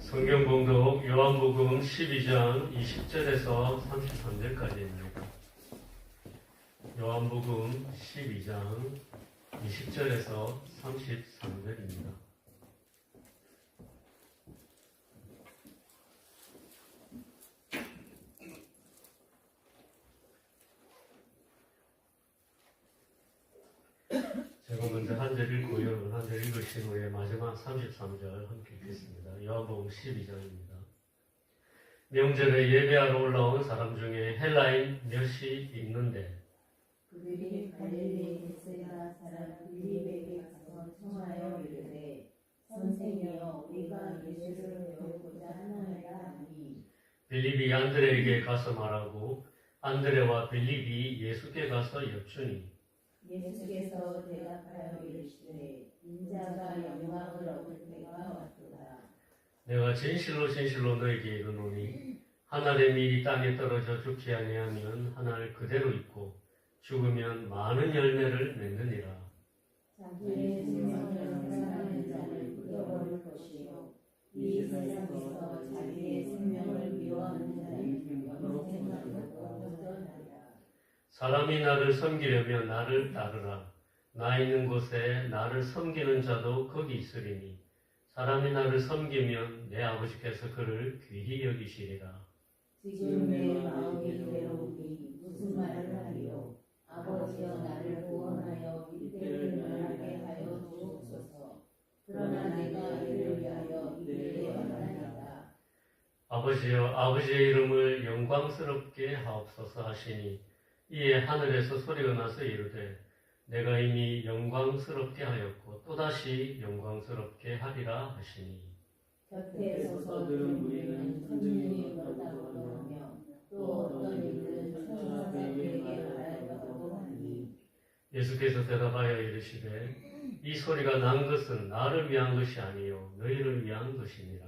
성경 봉독 요한복음 12장 20절에서 33절까지입니다. 요한복음 12장 20절에서 33절입니다. 제가 먼저 한 절 읽고 여러분 한 절 읽으신 후에 마지막 33절 함께 읽겠습니다. 요한복음 12장입니다. 명절에 예배하러 올라온 사람 중에 헬라인 몇이 있는데 그들이 갈릴리 베세다 사람 빌립에게 가서 청하여 이르되 선생이여 우리가 예수를 배우고자 하나이다 하니 빌립이 안드레에게 가서 말하고 안드레와 빌립이 예수께 가서 여쭈니 예수께서 대답하여 이르시되 인자가 영광을 얻을 때가 왔도다. 내가 진실로 진실로 너에게 이르노니 한 알의 밀이 땅에 떨어져 죽지 아니하면 한 알 그대로 있고 죽으면 많은 열매를 맺느니라. 자기의 생명을 사랑하는 자를 끊어버릴 것이요 이 세상에서 자기의 생명을 미워하는 자는 영생을 얻어나리라. 사람이 나를 섬기려면 나를 따르라. 나 있는 곳에 나를 섬기는 자도 거기 있으리니 사람이 나를 섬기면 내 아버지께서 그를 귀히 여기시리라. 지금 내 마음이 괴로우니 무슨 말을 하리요. 아버지여 나를 구원하여 이때를 면하게 하여 주옵소서. 그러나 내가 이를 위하여 이르되 원하나이다. 아버지여 아버지의 이름을 영광스럽게 하옵소서 하시니 이에 하늘에서 소리가 나서 이르되 내가 이미 영광스럽게 하였고 또다시 영광스럽게 하리라 하시니 곁에 서서 들은 무리는 천년이 얻었다고 하며 또 어떤 이들은 천사들에게 말하였다고 하니 예수께서 대답하여 이르시되 이 소리가 난 것은 나를 위한 것이 아니요 너희를 위한 것이니라.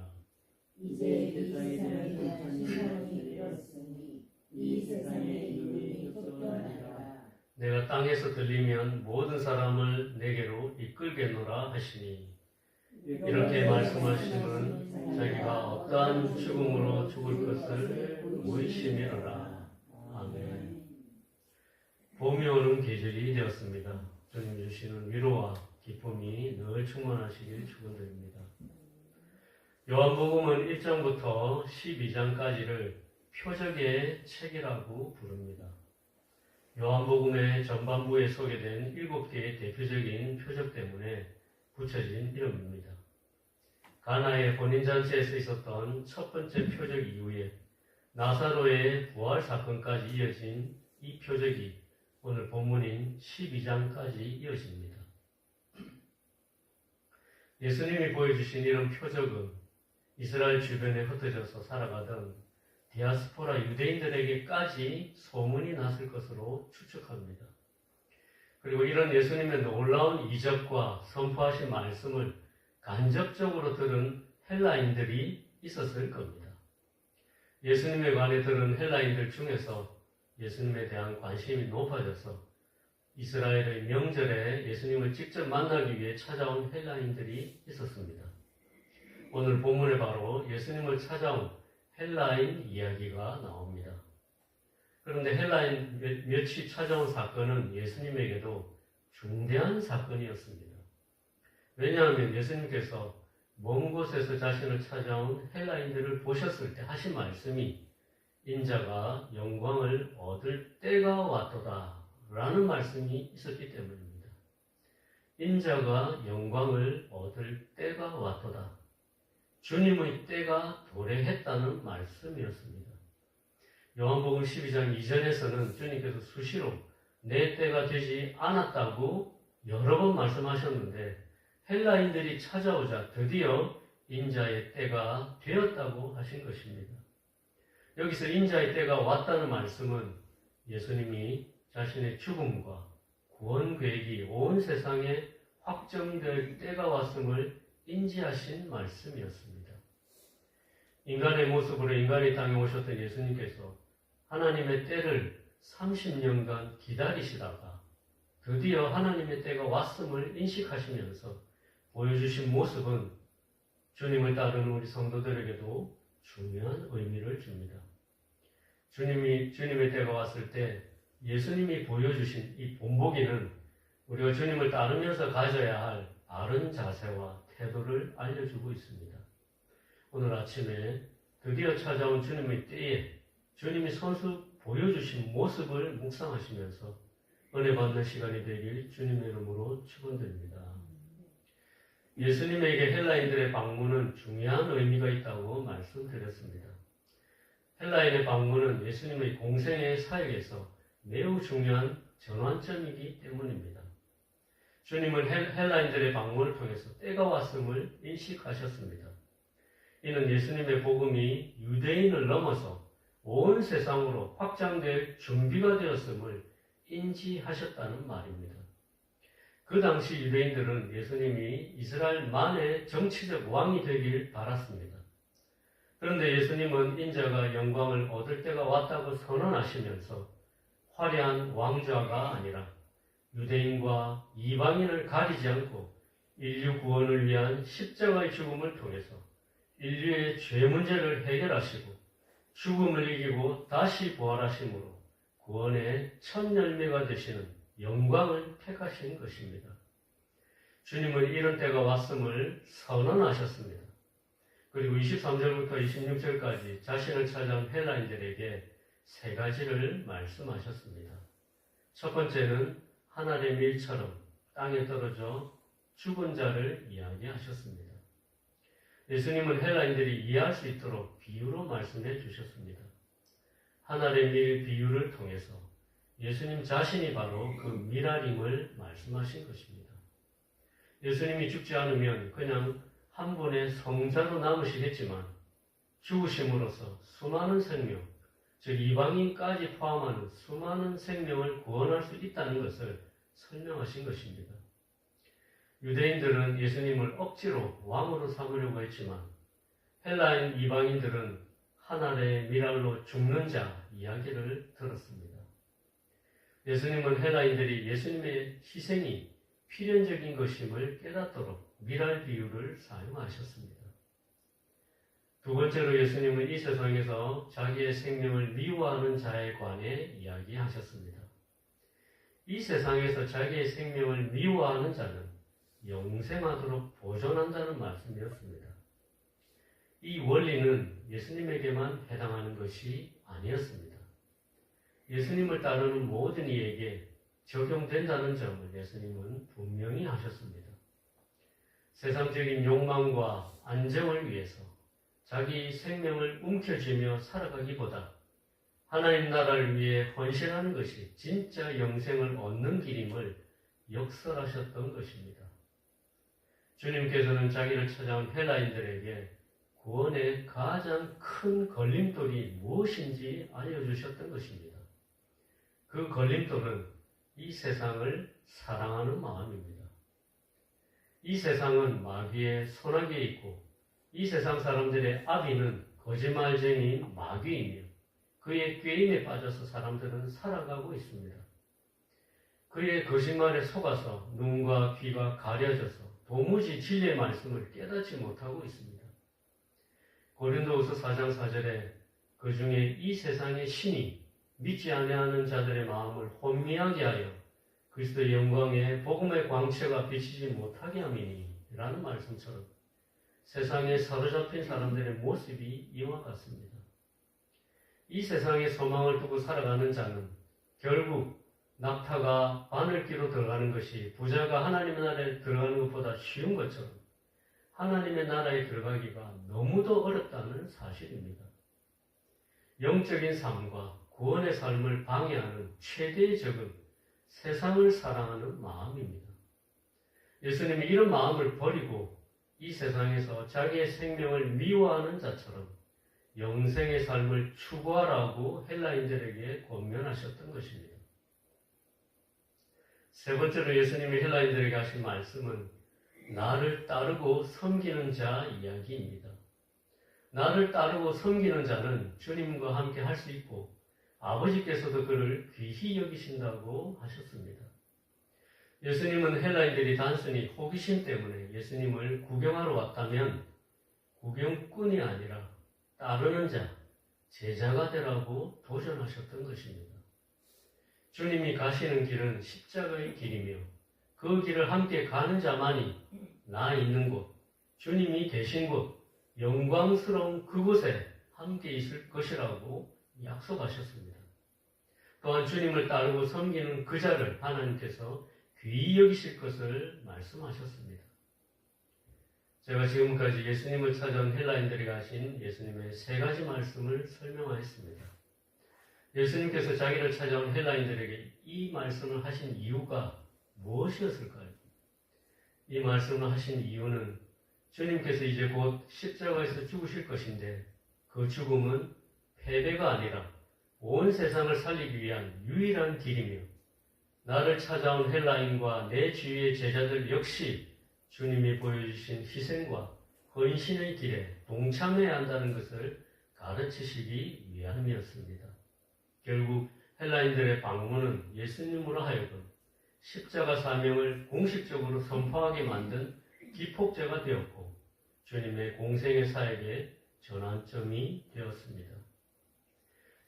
이제 이 세상에 대한 시간이 이르렀으니 이 세상의 이름이 쫓겨나라. 내가 땅에서 들리면 모든 사람을 내게로 이끌겠노라 하시니 이렇게 말씀하시면 자기가 어떠한 죽음으로 죽을 것을 의심하라. 아멘. 봄이 오는 계절이 되었습니다. 주님 주시는 위로와 기쁨이 늘 충만하시길 축원드립니다. 요한복음은 1장부터 12장까지를 표적의 책이라고 부릅니다. 요한복음의 전반부에 소개된 7개의 대표적인 표적 때문에 붙여진 이름입니다. 가나의 혼인잔치에서 있었던 첫 번째 표적 이후에 나사로의 부활 사건까지 이어진 이 표적이 오늘 본문인 12장까지 이어집니다. 예수님이 보여주신 이런 표적은 이스라엘 주변에 흩어져서 살아가던 디아스포라 유대인들에게까지 소문이 났을 것으로 추측합니다. 그리고 이런 예수님의 놀라운 이적과 선포하신 말씀을 간접적으로 들은 헬라인들이 있었을 겁니다. 예수님에 관해 들은 헬라인들 중에서 예수님에 대한 관심이 높아져서 이스라엘의 명절에 예수님을 직접 만나기 위해 찾아온 헬라인들이 있었습니다. 오늘 본문에 바로 예수님을 찾아온 헬라인 이야기가 나옵니다. 그런데 헬라인 몇이 찾아온 사건은 예수님에게도 중대한 사건이었습니다. 왜냐하면 예수님께서 먼 곳에서 자신을 찾아온 헬라인들을 보셨을 때 하신 말씀이 인자가 영광을 얻을 때가 왔도다 라는 말씀이 있었기 때문입니다. 인자가 영광을 얻을 때가 왔도다. 주님의 때가 도래했다는 말씀이었습니다. 요한복음 12장 이전에서는 주님께서 수시로 내 때가 되지 않았다고 여러 번 말씀하셨는데 헬라인들이 찾아오자 드디어 인자의 때가 되었다고 하신 것입니다. 여기서 인자의 때가 왔다는 말씀은 예수님이 자신의 죽음과 구원 계획이 온 세상에 확정될 때가 왔음을 인지하신 말씀이었습니다. 인간의 모습으로 인간의 땅에 오셨던 예수님께서 하나님의 때를 30년간 기다리시다가 드디어 하나님의 때가 왔음을 인식하시면서 보여주신 모습은 주님을 따르는 우리 성도들에게도 중요한 의미를 줍니다. 주님의 때가 왔을 때 예수님이 보여주신 이 본보기는 우리가 주님을 따르면서 가져야 할 바른 자세와 태도를 알려주고 있습니다. 오늘 아침에 드디어 찾아온 주님의 때에 주님이 선수 보여주신 모습을 묵상하시면서 은혜 받는 시간이 되길 주님의 이름으로 축원드립니다. 예수님에게 헬라인들의 방문은 중요한 의미가 있다고 말씀드렸습니다. 헬라인의 방문은 예수님의 공생의 사역에서 매우 중요한 전환점이기 때문입니다. 주님은 헬라인들의 방문을 통해서 때가 왔음을 인식하셨습니다. 이는 예수님의 복음이 유대인을 넘어서 온 세상으로 확장될 준비가 되었음을 인지하셨다는 말입니다. 그 당시 유대인들은 예수님이 이스라엘만의 정치적 왕이 되길 바랐습니다. 그런데 예수님은 인자가 영광을 얻을 때가 왔다고 선언하시면서 화려한 왕좌가 아니라 유대인과 이방인을 가리지 않고 인류 구원을 위한 십자가의 죽음을 통해서 인류의 죄 문제를 해결하시고 죽음을 이기고 다시 부활하심으로 구원의 첫 열매가 되시는 영광을 택하신 것입니다. 주님은 이런 때가 왔음을 선언하셨습니다. 그리고 23절부터 26절까지 자신을 찾아온 헬라인들에게 세 가지를 말씀하셨습니다. 첫 번째는 하늘의 밀처럼 땅에 떨어져 죽은 자를 이야기하셨습니다. 예수님은 헬라인들이 이해할 수 있도록 비유로 말씀해 주셨습니다. 하늘의 밀 비유를 통해서 예수님 자신이 바로 그 밀알임을 말씀하신 것입니다. 예수님이 죽지 않으면 그냥 한 분의 성자로 남으시겠지만 죽으심으로써 수많은 생명, 즉 이방인까지 포함하는 수많은 생명을 구원할 수 있다는 것을 설명하신 것입니다. 유대인들은 예수님을 억지로 왕으로 삼으려고 했지만 헬라인 이방인들은 하늘의 밀알로 죽는 자 이야기를 들었습니다. 예수님은 헬라인들이 예수님의 희생이 필연적인 것임을 깨닫도록 밀알 비유를 사용하셨습니다. 두 번째로 예수님은 이 세상에서 자기의 생명을 미워하는 자에 관해 이야기하셨습니다. 이 세상에서 자기의 생명을 미워하는 자는 영생하도록 보존한다는 말씀이었습니다. 이 원리는 예수님에게만 해당하는 것이 아니었습니다. 예수님을 따르는 모든 이에게 적용된다는 점을 예수님은 분명히 하셨습니다. 세상적인 욕망과 안정을 위해서 자기 생명을 움켜쥐며 살아가기보다 하나님 나라를 위해 헌신하는 것이 진짜 영생을 얻는 길임을 역설하셨던 것입니다. 주님께서는 자기를 찾아온 헬라인들에게 구원의 가장 큰 걸림돌이 무엇인지 알려주셨던 것입니다. 그 걸림돌은 이 세상을 사랑하는 마음입니다. 이 세상은 마귀의 손아귀에 있고 이 세상 사람들의 아비는 거짓말쟁이인 마귀이며 그의 꾀임에 빠져서 사람들은 살아가고 있습니다. 그의 거짓말에 속아서 눈과 귀가 가려져서 도무지 진리의 말씀을 깨닫지 못하고 있습니다. 고린도후서 4장 4절에 그 중에 이 세상의 신이 믿지 아니하는 자들의 마음을 혼미하게 하여 그리스도의 영광에 복음의 광채가 비치지 못하게 함이니 라는 말씀처럼 세상에 사로잡힌 사람들의 모습이 이와 같습니다. 이 세상에 소망을 두고 살아가는 자는 결국 낙타가 바늘귀로 들어가는 것이 부자가 하나님의 나라에 들어가는 것보다 쉬운 것처럼 하나님의 나라에 들어가기가 너무도 어렵다는 사실입니다. 영적인 삶과 구원의 삶을 방해하는 최대의 적은 세상을 사랑하는 마음입니다. 예수님이 이런 마음을 버리고 이 세상에서 자기의 생명을 미워하는 자처럼 영생의 삶을 추구하라고 헬라인들에게 권면하셨던 것입니다. 세 번째로 예수님이 헬라인들에게 하신 말씀은 나를 따르고 섬기는 자 이야기입니다. 나를 따르고 섬기는 자는 주님과 함께 할 수 있고 아버지께서도 그를 귀히 여기신다고 하셨습니다. 예수님은 헬라인들이 단순히 호기심 때문에 예수님을 구경하러 왔다면 구경꾼이 아니라 따르는 자, 제자가 되라고 도전하셨던 것입니다. 주님이 가시는 길은 십자가의 길이며 그 길을 함께 가는 자만이 나 있는 곳, 주님이 계신 곳, 영광스러운 그곳에 함께 있을 것이라고 약속하셨습니다. 또한 주님을 따르고 섬기는 그 자를 하나님께서 귀히 여기실 것을 말씀하셨습니다. 제가 지금까지 예수님을 찾아온 헬라인들이 하신 예수님의 세 가지 말씀을 설명하였습니다. 예수님께서 자기를 찾아온 헬라인들에게 이 말씀을 하신 이유가 무엇이었을까요? 이 말씀을 하신 이유는 주님께서 이제 곧 십자가에서 죽으실 것인데 그 죽음은 패배가 아니라 온 세상을 살리기 위한 유일한 길이며 나를 찾아온 헬라인과 내 주위의 제자들 역시 주님이 보여주신 희생과 헌신의 길에 동참해야 한다는 것을 가르치시기 위함이었습니다. 결국 헬라인들의 방문은 예수님으로 하여금 십자가 사명을 공식적으로 선포하게 만든 기폭제가 되었고 주님의 공생의 사역의 전환점이 되었습니다.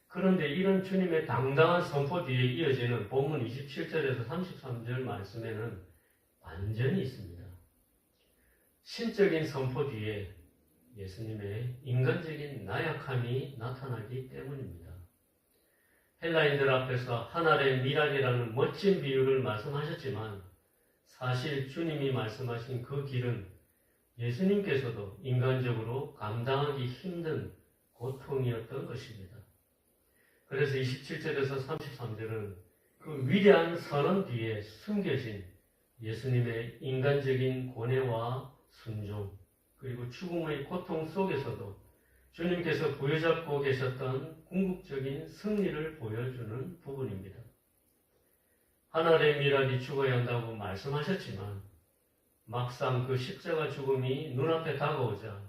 그런데 이런 주님의 당당한 선포 뒤에 이어지는 본문 27절에서 33절 말씀에는 반전이 있습니다. 신적인 선포 뒤에 예수님의 인간적인 나약함이 나타나기 때문입니다. 헬라인들 앞에서 한 알의 미랄이라는 멋진 비유를 말씀하셨지만 사실 주님이 말씀하신 그 길은 예수님께서도 인간적으로 감당하기 힘든 고통이었던 것입니다. 그래서 27절에서 33절은 그 위대한 선언 뒤에 숨겨진 예수님의 인간적인 고뇌와 순종, 그리고 죽음의 고통 속에서도 주님께서 부여잡고 계셨던 궁극적인 승리를 보여주는 부분입니다. 한 알의 미랄이 죽어야 한다고 말씀하셨지만 막상 그 십자가 죽음이 눈앞에 다가오자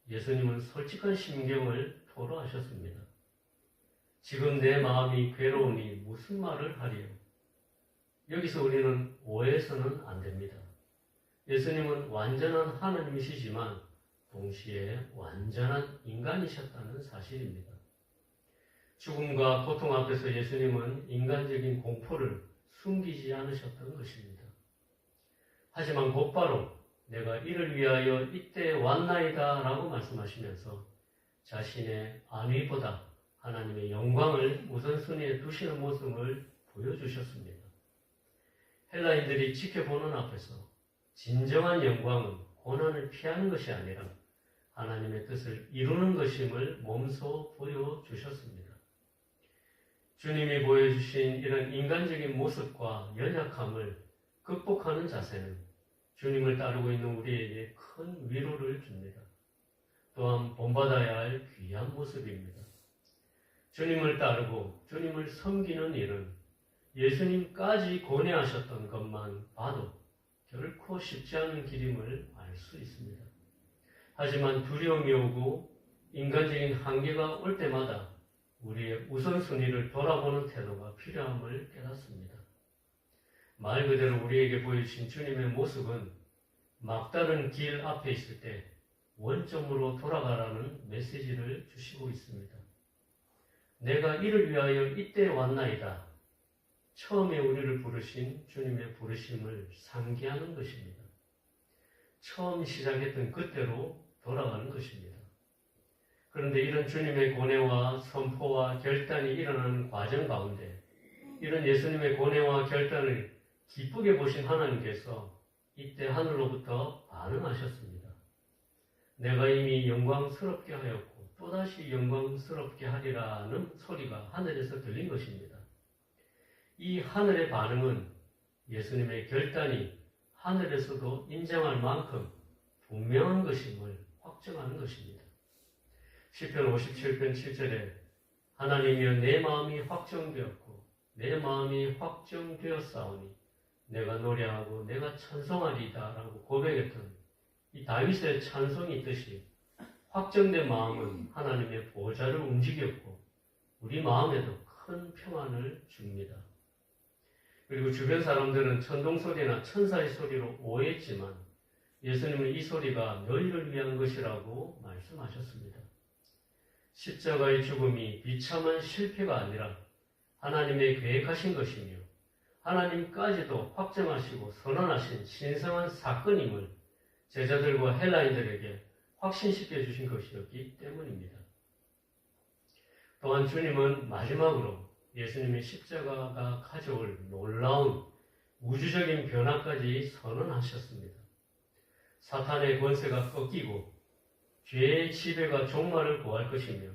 예수님은 솔직한 심경을 토로하셨습니다. 지금 내 마음이 괴로우니 무슨 말을 하리요? 여기서 우리는 오해해서는 안 됩니다. 예수님은 완전한 하나님이시지만 동시에 완전한 인간이셨다는 사실입니다. 죽음과 고통 앞에서 예수님은 인간적인 공포를 숨기지 않으셨던 것입니다. 하지만 곧바로 내가 이를 위하여 이때 왔나이다 라고 말씀하시면서 자신의 안위보다 하나님의 영광을 우선순위에 두시는 모습을 보여주셨습니다. 헬라인들이 지켜보는 앞에서 진정한 영광은 고난을 피하는 것이 아니라 하나님의 뜻을 이루는 것임을 몸소 보여주셨습니다. 주님이 보여주신 이런 인간적인 모습과 연약함을 극복하는 자세는 주님을 따르고 있는 우리에게 큰 위로를 줍니다. 또한 본받아야 할 귀한 모습입니다. 주님을 따르고 주님을 섬기는 일은 예수님까지 고뇌하셨던 것만 봐도 결코 쉽지 않은 길임을 알 수 있습니다. 하지만 두려움이 오고 인간적인 한계가 올 때마다 우리의 우선순위를 돌아보는 태도가 필요함을 깨닫습니다. 말 그대로 우리에게 보여주신 주님의 모습은 막다른 길 앞에 있을 때 원점으로 돌아가라는 메시지를 주시고 있습니다. 내가 이를 위하여 이때 왔나이다. 처음에 우리를 부르신 주님의 부르심을 상기하는 것입니다. 처음 시작했던 그때로 돌아가는 것입니다. 그런데 이런 주님의 고뇌와 선포와 결단이 일어나는 과정 가운데 이런 예수님의 고뇌와 결단을 기쁘게 보신 하나님께서 이때 하늘로부터 반응하셨습니다. 내가 이미 영광스럽게 하였고 또다시 영광스럽게 하리라는 소리가 하늘에서 들린 것입니다. 이 하늘의 반응은 예수님의 결단이 하늘에서도 인정할 만큼 분명한 것임을 확정하는 것입니다. 시편 57편 7절에 하나님이여 내 마음이 확정되었고 내 마음이 확정되었사오니 내가 노래하고 내가 찬송하리이다 라고 고백했던 이 다윗의 찬송이 있듯이 확정된 마음은 하나님의 보좌를 움직였고 우리 마음에도 큰 평안을 줍니다. 그리고 주변 사람들은 천둥소리나 천사의 소리로 오해했지만 예수님은 이 소리가 너희를 위한 것이라고 말씀하셨습니다. 십자가의 죽음이 비참한 실패가 아니라 하나님의 계획하신 것이며 하나님까지도 확정하시고 선언하신 신성한 사건임을 제자들과 헬라인들에게 확신시켜 주신 것이었기 때문입니다. 또한 주님은 마지막으로 예수님의 십자가가 가져올 놀라운 우주적인 변화까지 선언하셨습니다. 사탄의 권세가 꺾이고 죄의 지배가 종말을 구할 것이며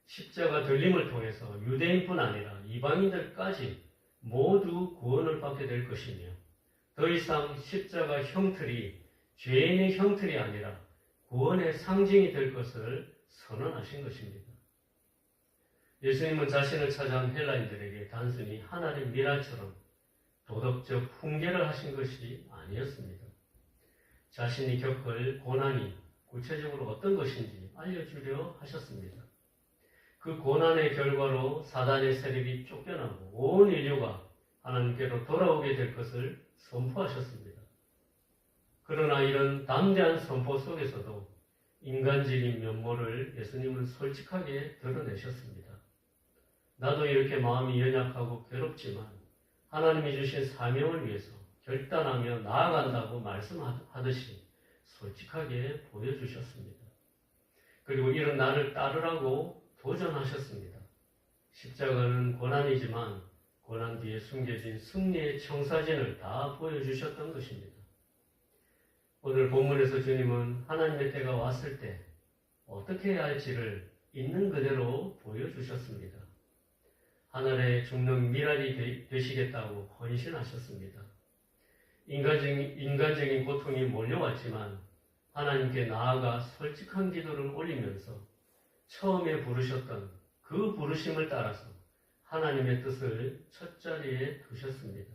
십자가 들림을 통해서 유대인뿐 아니라 이방인들까지 모두 구원을 받게 될 것이며 더 이상 십자가 형틀이 죄인의 형틀이 아니라 구원의 상징이 될 것을 선언하신 것입니다. 예수님은 자신을 찾아온 헬라인들에게 단순히 하나의 미랄처럼 도덕적 훈계를 하신 것이 아니었습니다. 자신이 겪을 고난이 구체적으로 어떤 것인지 알려주려 하셨습니다. 그 고난의 결과로 사단의 세력이 쫓겨나고 온 인류가 하나님께로 돌아오게 될 것을 선포하셨습니다. 그러나 이런 담대한 선포 속에서도 인간적인 면모를 예수님은 솔직하게 드러내셨습니다. 나도 이렇게 마음이 연약하고 괴롭지만 하나님이 주신 사명을 위해서 결단하며 나아간다고 말씀하듯이 솔직하게 보여주셨습니다. 그리고 이런 나를 따르라고 도전하셨습니다. 십자가는 고난이지만 고난 뒤에 숨겨진 승리의 청사진을 다 보여주셨던 것입니다. 오늘 본문에서 주님은 하나님의 때가 왔을 때 어떻게 해야 할지를 있는 그대로 보여주셨습니다. 하늘에 죽는 미랄이 되시겠다고 헌신하셨습니다. 인간적인 고통이 몰려왔지만 하나님께 나아가 솔직한 기도를 올리면서 처음에 부르셨던 그 부르심을 따라서 하나님의 뜻을 첫자리에 두셨습니다.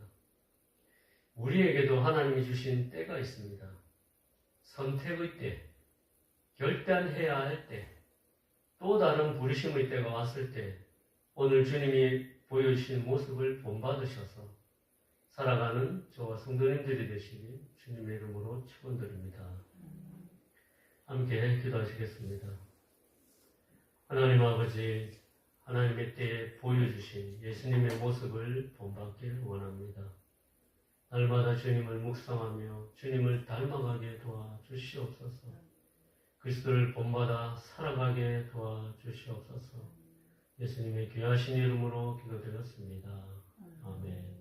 우리에게도 하나님이 주신 때가 있습니다. 선택의 때, 결단해야 할 때, 또 다른 부르심의 때가 왔을 때 오늘 주님이 보여주신 모습을 본받으셔서 살아가는 저와 성도님들이 되시기 주님의 이름으로 축원드립니다. 함께 기도하시겠습니다. 하나님 아버지, 하나님의 때에 보여주신 예수님의 모습을 본받길 원합니다. 날마다 주님을 묵상하며 주님을 닮아가게 도와주시옵소서. 그리스도를 본받아 살아가게 도와주시옵소서. 예수님의 귀하신 이름으로 기도드렸습니다. 아멘.